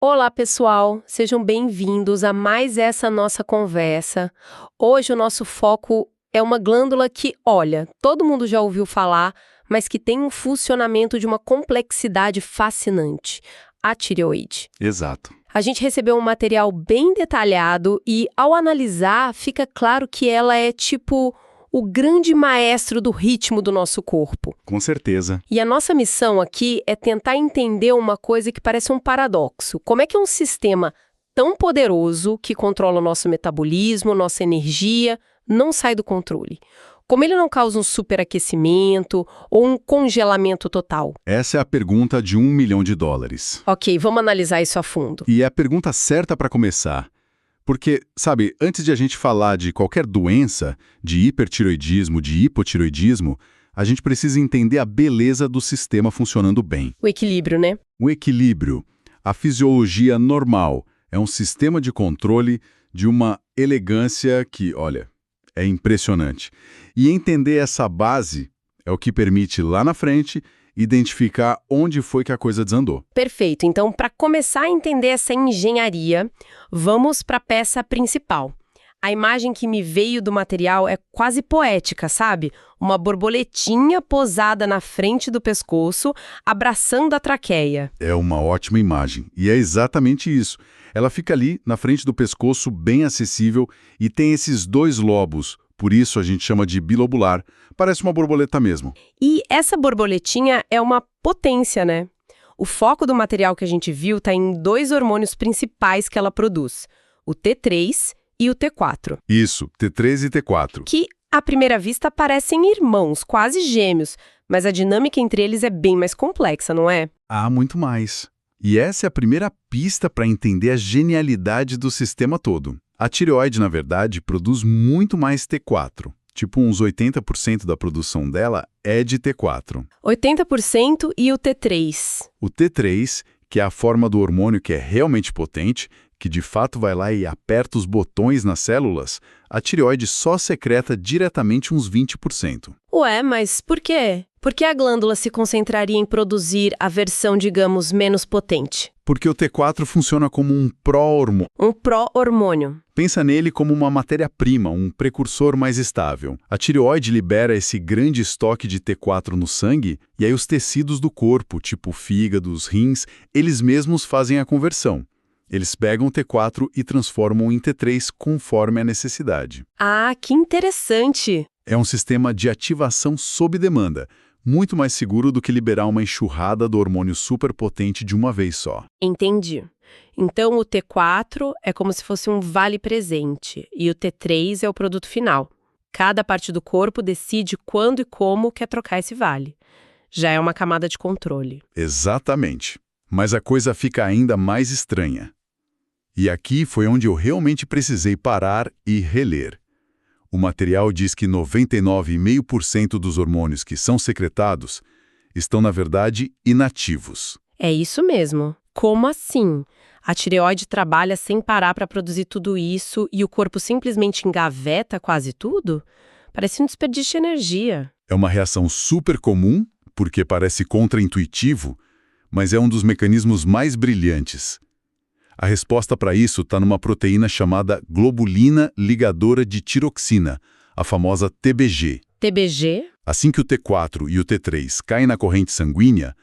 Olá, pessoal! Sejam bem-vindos a mais essa nossa conversa. Hoje o nosso foco é uma glândula que, olha, todo mundo já ouviu falar, mas que tem um funcionamento de uma complexidade fascinante: a tireoide. Exato. A gente recebeu um material bem detalhado e, ao analisar, fica claro que ela é tipo o grande maestro do ritmo do nosso corpo. Com certeza. E a nossa missão aqui é tentar entender uma coisa que parece um paradoxo. Como é que um sistema tão poderoso, que controla o nosso metabolismo, nossa energia, não sai do controle? Como ele não causa um superaquecimento ou um congelamento total? Essa é a pergunta de $1 milhão. Ok, vamos analisar isso a fundo. E é a pergunta certa para começar. Porque, sabe, antes de a gente falar de qualquer doença, de hipertiroidismo, de hipotiroidismo, a gente precisa entender a beleza do sistema funcionando bem. O equilíbrio, né? O equilíbrio, a fisiologia normal, é um sistema de controle de uma elegância que, olha, é impressionante. E entender essa base é o que permite, lá na frente, identificar onde foi que a coisa desandou. Perfeito. Então, para começar a entender essa engenharia, vamos para a peça principal. A imagem que me veio do material é quase poética, sabe? Uma borboletinha posada na frente do pescoço, abraçando a traqueia. É uma ótima imagem. E é exatamente isso. Ela fica ali, na frente do pescoço, bem acessível, e tem esses dois lobos. Por isso a gente chama de bilobular. Parece uma borboleta mesmo. E essa borboletinha é uma potência, né? O foco do material que a gente viu está em dois hormônios principais que ela produz: o T3 e o T4. Isso, T3 e T4. Que, à primeira vista, parecem irmãos, quase gêmeos, mas a dinâmica entre eles é bem mais complexa, não é? Há muito mais. E essa é a primeira pista para entender a genialidade do sistema todo. A tireoide, na verdade, produz muito mais T4. Tipo, uns 80% da produção dela é de T4. 80% e o T3. O T3, que é a forma do hormônio que é realmente potente, que de fato vai lá e aperta os botões nas células, a tireoide só secreta diretamente uns 20%. Ué, mas por quê? Por que a glândula se concentraria em produzir a versão, digamos, menos potente? Porque o T4 funciona como um pró-hormônio. Um pró-hormônio. Pensa nele como uma matéria-prima, um precursor mais estável. A tireoide libera esse grande estoque de T4 no sangue e aí os tecidos do corpo, tipo fígados, rins, eles mesmos fazem a conversão. Eles pegam o T4 e transformam em T3 conforme a necessidade. Ah, que interessante! É um sistema de ativação sob demanda, muito mais seguro do que liberar uma enxurrada do hormônio superpotente de uma vez só. Entendi. Então o T4 é como se fosse um vale-presente e o T3 é o produto final. Cada parte do corpo decide quando e como quer trocar esse vale. Já é uma camada de controle. Exatamente. Mas a coisa fica ainda mais estranha. E aqui foi onde eu realmente precisei parar e reler. O material diz que 99,5% dos hormônios que são secretados estão, na verdade, inativos. É isso mesmo. Como assim? A tireoide trabalha sem parar para produzir tudo isso e o corpo simplesmente engaveta quase tudo? Parece um desperdício de energia. É uma reação super comum, porque parece contraintuitivo, mas é um dos mecanismos mais brilhantes. A resposta para isso está numa proteína chamada globulina ligadora de tiroxina, a famosa TBG. TBG? Assim que o T4 e o T3 caem na corrente sanguínea,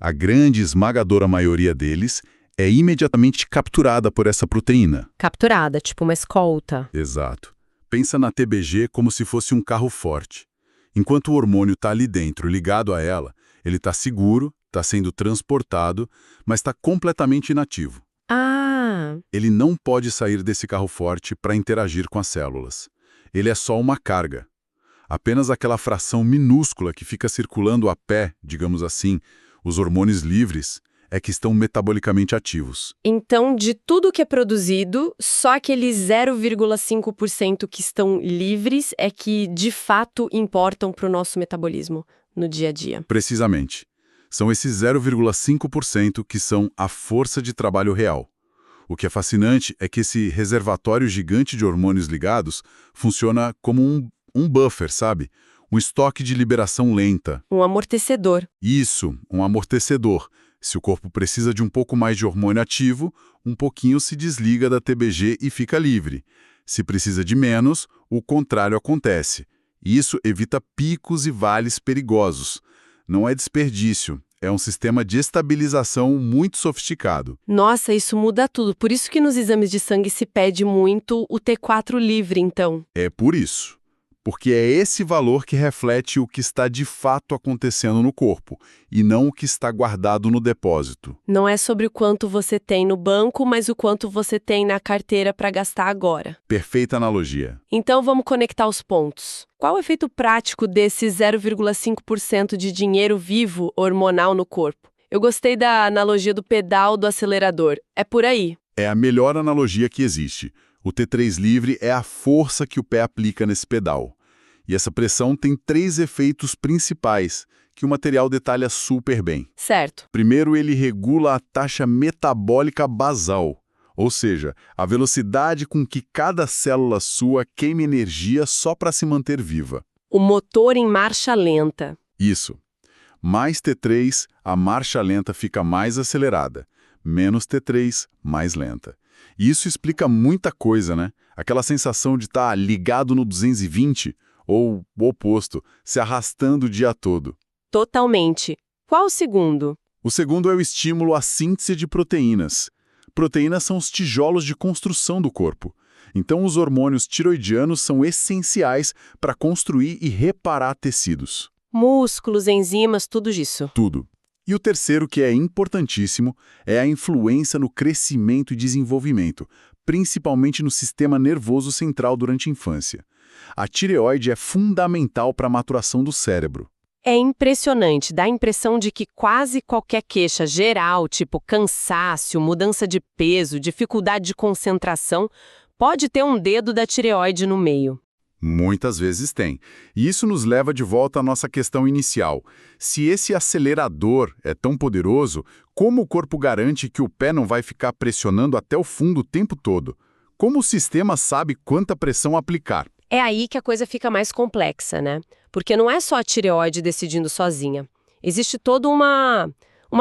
a grande esmagadora maioria deles é imediatamente capturada por essa proteína. Capturada, tipo uma escolta. Exato. Pensa na TBG como se fosse um carro forte. Enquanto o hormônio está ali dentro, ligado a ela, ele está seguro, está sendo transportado, mas está completamente inativo. Ah! Ele não pode sair desse carro forte para interagir com as células. Ele é só uma carga. Apenas aquela fração minúscula que fica circulando a pé, digamos assim, os hormônios livres, é que estão metabolicamente ativos. Então, de tudo que é produzido, só aqueles 0,5% que estão livres é que, de fato, importam para o nosso metabolismo no dia a dia. Precisamente. São esses 0,5% que são a força de trabalho real. O que é fascinante é que esse reservatório gigante de hormônios ligados funciona como um buffer, sabe? Um estoque de liberação lenta. Um amortecedor. Isso, um amortecedor. Se o corpo precisa de um pouco mais de hormônio ativo, um pouquinho se desliga da TBG e fica livre. Se precisa de menos, o contrário acontece. Isso evita picos e vales perigosos. Não é desperdício, é um sistema de estabilização muito sofisticado. Nossa, isso muda tudo. Por isso que nos exames de sangue se pede muito o T4 livre, então. É por isso. Porque é esse valor que reflete o que está de fato acontecendo no corpo, e não o que está guardado no depósito. Não é sobre o quanto você tem no banco, mas o quanto você tem na carteira para gastar agora. Perfeita analogia. Então vamos conectar os pontos. Qual o efeito prático desse 0,5% de dinheiro vivo hormonal no corpo? Eu gostei da analogia do pedal do acelerador. É por aí. É a melhor analogia que existe. O T3 livre é a força que o pé aplica nesse pedal. E essa pressão tem 3 efeitos principais, que o material detalha super bem. Certo. Primeiro, ele regula a taxa metabólica basal, ou seja, a velocidade com que cada célula sua queima energia só para se manter viva. O motor em marcha lenta. Isso. Mais T3, a marcha lenta fica mais acelerada. Menos T3, mais lenta. E isso explica muita coisa, né? Aquela sensação de estar ligado no 220, ou o oposto, se arrastando o dia todo. Totalmente. Qual o segundo? O segundo é o estímulo à síntese de proteínas. Proteínas são os tijolos de construção do corpo. Então, os hormônios tiroidianos são essenciais para construir e reparar tecidos. Músculos, enzimas, tudo isso. Tudo. E o terceiro, que é importantíssimo, é a influência no crescimento e desenvolvimento, principalmente no sistema nervoso central durante a infância. A tireoide é fundamental para a maturação do cérebro. É impressionante, dá a impressão de que quase qualquer queixa geral, tipo cansaço, mudança de peso, dificuldade de concentração, pode ter um dedo da tireoide no meio. Muitas vezes tem. E isso nos leva de volta à nossa questão inicial. Se esse acelerador é tão poderoso, como o corpo garante que o pé não vai ficar pressionando até o fundo o tempo todo? Como o sistema sabe quanta pressão aplicar? É aí que a coisa fica mais complexa, né? Porque não é só a tireoide decidindo sozinha. Existe toda uma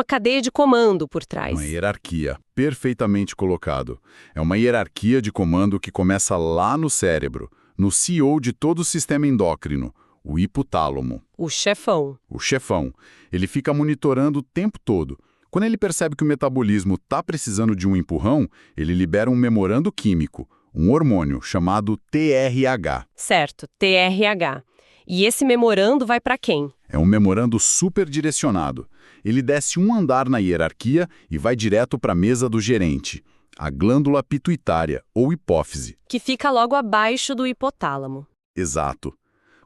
cadeia de comando por trás. Uma hierarquia, perfeitamente colocado. É uma hierarquia de comando que começa lá no cérebro, no CEO de todo o sistema endócrino, o hipotálamo. O chefão. O chefão. Ele fica monitorando o tempo todo. Quando ele percebe que o metabolismo está precisando de um empurrão, ele libera um memorando químico, um hormônio chamado TRH. Certo, TRH. E esse memorando vai para quem? É um memorando super direcionado. Ele desce um andar na hierarquia e vai direto para a mesa do gerente, a glândula pituitária, ou hipófise. Que fica logo abaixo do hipotálamo. Exato.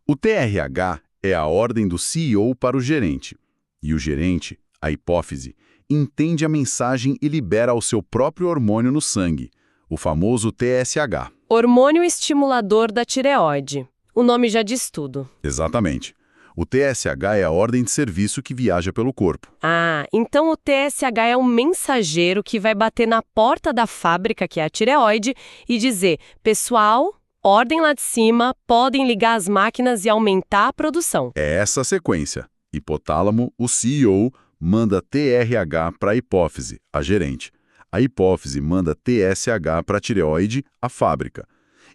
O TRH é a ordem do CEO para o gerente. E o gerente, a hipófise, entende a mensagem e libera o seu próprio hormônio no sangue, o famoso TSH. Hormônio estimulador da tireoide. O nome já diz tudo. Exatamente. O TSH é a ordem de serviço que viaja pelo corpo. Ah, então o TSH é um mensageiro que vai bater na porta da fábrica, que é a tireoide, e dizer: pessoal, ordem lá de cima, podem ligar as máquinas e aumentar a produção. É essa a sequência. Hipotálamo, o CEO, manda TRH para a hipófise, a gerente. A hipófise manda TSH para a tireoide, a fábrica.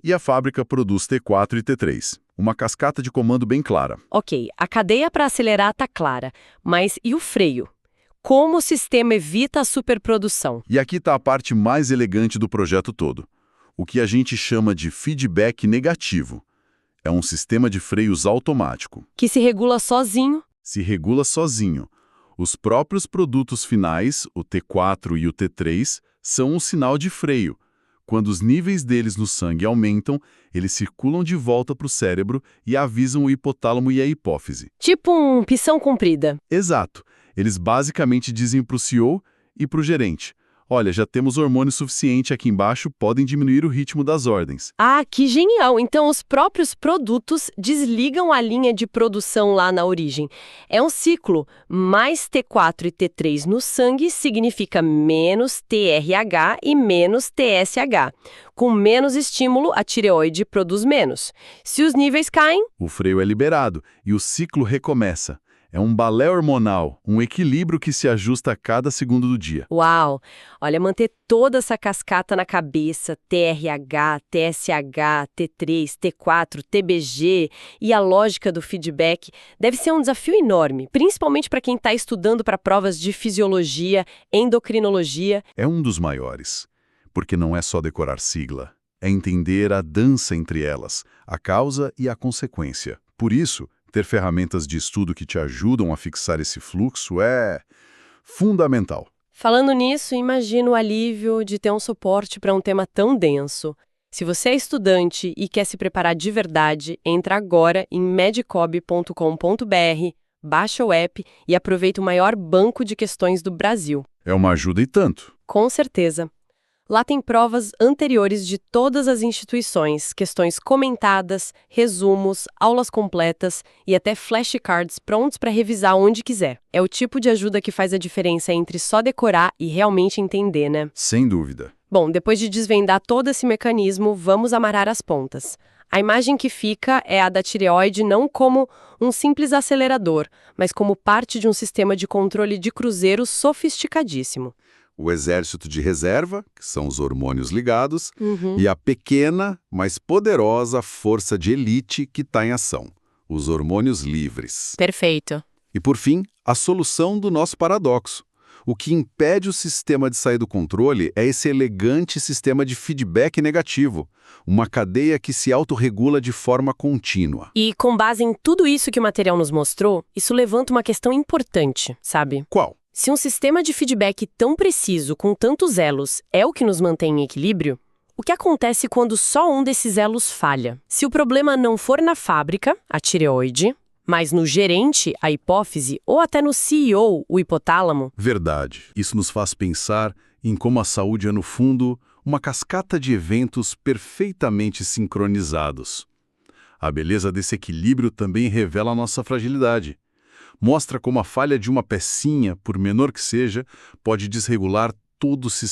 E a fábrica produz T4 e T3. Uma cascata de comando bem clara. Ok, a cadeia para acelerar está clara, mas e o freio? Como o sistema evita a superprodução? E aqui está a parte mais elegante do projeto todo. O que a gente chama de feedback negativo. É um sistema de freios automático. Que se regula sozinho? Se regula sozinho. Os próprios produtos finais, o T4 e o T3, são um sinal de freio. Quando os níveis deles no sangue aumentam, eles circulam de volta para o cérebro e avisam o hipotálamo e a hipófise. Tipo um pissão comprida. Exato. Eles basicamente dizem para o CEO e para o gerente: olha, já temos hormônio suficiente aqui embaixo, podem diminuir o ritmo das ordens. Ah, que genial! Então os próprios produtos desligam a linha de produção lá na origem. É um ciclo. Mais T4 e T3 no sangue significa menos TRH e menos TSH. Com menos estímulo, a tireoide produz menos. Se os níveis caem, o freio é liberado e o ciclo recomeça. É um balé hormonal, um equilíbrio que se ajusta a cada segundo do dia. Uau! Olha, manter toda essa cascata na cabeça, TRH, TSH, T3, T4, TBG e a lógica do feedback deve ser um desafio enorme, principalmente para quem está estudando para provas de fisiologia, endocrinologia. É um dos maiores, porque não é só decorar sigla, é entender a dança entre elas, a causa e a consequência. Por isso, ter ferramentas de estudo que te ajudam a fixar esse fluxo é fundamental. Falando nisso, imagino o alívio de ter um suporte para um tema tão denso. Se você é estudante e quer se preparar de verdade, entra agora em medicob.com.br, baixa o app e aproveita o maior banco de questões do Brasil. É uma ajuda e tanto. Com certeza. Lá tem provas anteriores de todas as instituições, questões comentadas, resumos, aulas completas e até flashcards prontos para revisar onde quiser. É o tipo de ajuda que faz a diferença entre só decorar e realmente entender, né? Sem dúvida. Bom, depois de desvendar todo esse mecanismo, vamos amarrar as pontas. A imagem que fica é a da tireoide não como um simples acelerador, mas como parte de um sistema de controle de cruzeiro sofisticadíssimo. O exército de reserva, que são os hormônios ligados, e a pequena, mas poderosa força de elite que está em ação, os hormônios livres. Perfeito. E, por fim, a solução do nosso paradoxo. O que impede o sistema de sair do controle é esse elegante sistema de feedback negativo, uma cadeia que se autorregula de forma contínua. E com base em tudo isso que o material nos mostrou, isso levanta uma questão importante, sabe? Qual? Se um sistema de feedback tão preciso, com tantos elos, é o que nos mantém em equilíbrio, o que acontece quando só um desses elos falha? Se o problema não for na fábrica, a tireoide, mas no gerente, a hipófise, ou até no CEO, o hipotálamo? Verdade. Isso nos faz pensar em como a saúde é, no fundo, uma cascata de eventos perfeitamente sincronizados. A beleza desse equilíbrio também revela a nossa fragilidade. Mostra como a falha de uma pecinha, por menor que seja, pode desregular todo o sistema.